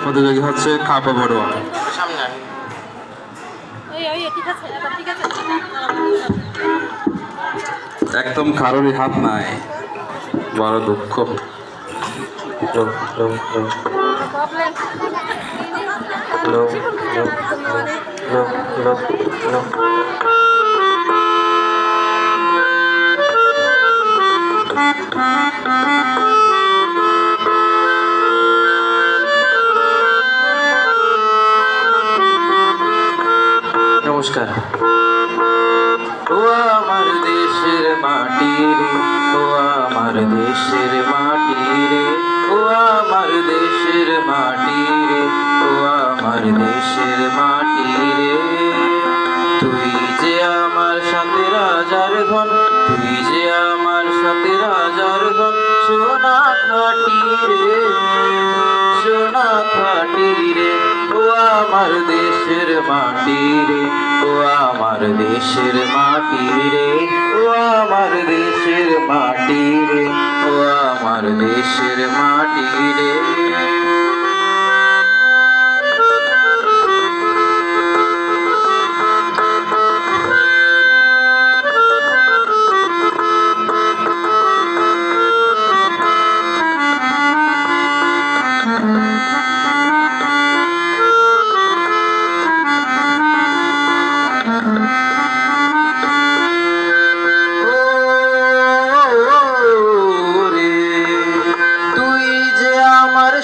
প্রতিযোগী হচ্ছে কাপা বড়ুয়া। একদম কারোরই হাত নাই, বড় দুঃখ। নমস্কার। ও আমার দেশের মাটি রে, ও আমার দেশের মাটি রে, ও আমার দেশের মাটি রে, ও আমার দেশের মাটি রে। তুই যে আমার সাথে রাজার ধন, তুই যে আমার সাথে রাজার ধন, সোনা খাটি রে, সোনা খাটি রে। ও আমার দেশের মাটি রে, ও আমার দেশের মাটি রে, ও আমার দেশের মাটি রে, ও আমার দেশের মাটি রে।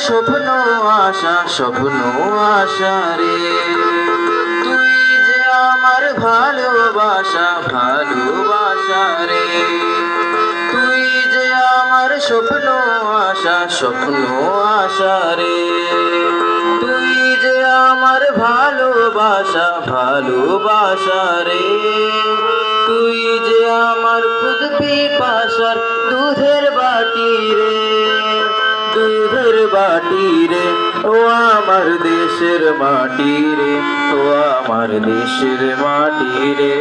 স্বপ্ন আশা, স্বপ্ন আশা রে, তুই যে আমার ভালোবাসা, ভালোবাসা রে। তুই যে আমার স্বপ্ন আশা, স্বপ্ন আশা রে, তুই যে আমার ভালোবাসা, ভালোবাসা রে। তুই যে আমার খুদ পিপাসার দুধের বাটি রে, দুধের বাটি রে। ও আমার দেশের মাটি রে, ও আমার দেশের মাটি রে।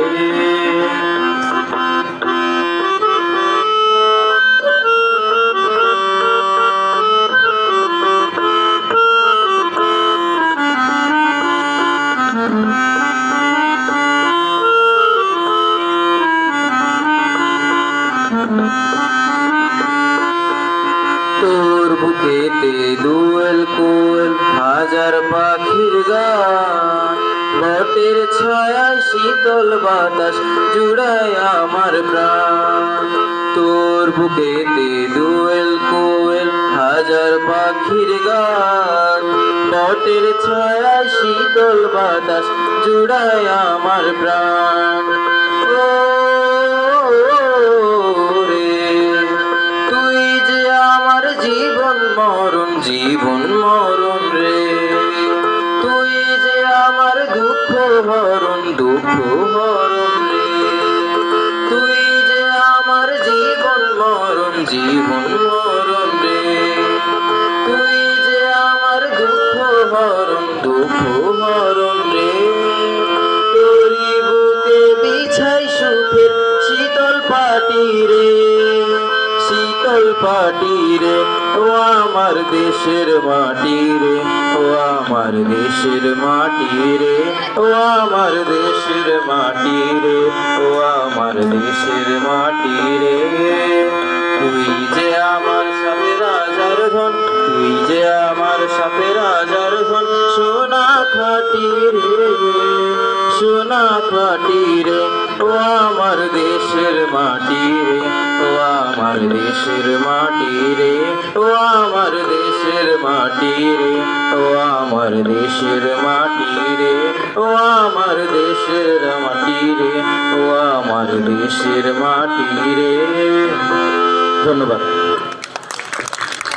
তোর বুকেতে দোয়েল কোয়েল হাজার পাখির গান, বটের ছায়ায় শীতল বাতাস জুড়ায় আমার প্রাণ। তোর বুকেতে দোয়েল কোয়েল হাজার পাখির গান, বটের ছায়ায় শীতল বাতাস জুড়ায় আমার প্রাণ। ও জীবন মরণ, জীবন মরণ রে, তুই যে আমার দুঃখ হরণ, দুঃখ হরণ রে। তুই যে আমার জীবন মরণ, জীবন মরণ রে, তুই যে আমার দুঃখ হরণ, দুঃখ হরণ রে। তোরি বুকে বিছাই সুখের শীতল পাটি রে, শীতল পাটি রে। ও আমার দেশের মাটি রে, ও আমার দেশের মাটি রে, ও আমার দেশের মাটি রে, ও আমার দেশের মাটি রে। তুই যে আমার সাথে রাজার ধন, তুই যে আমার সাথে রাজার ধন, সোনা খাটি রে, সোনা খাটি রে। ও আমার দেশের মাটি রে, ও আমার দেশের মাটি রে, ও আমার দেশের মাটি রে, ও আমার দেশের মাটি রে, ও আমার দেশের মাটি রে, ও আমার দেশের মাটি রে। ধন্যবাদ।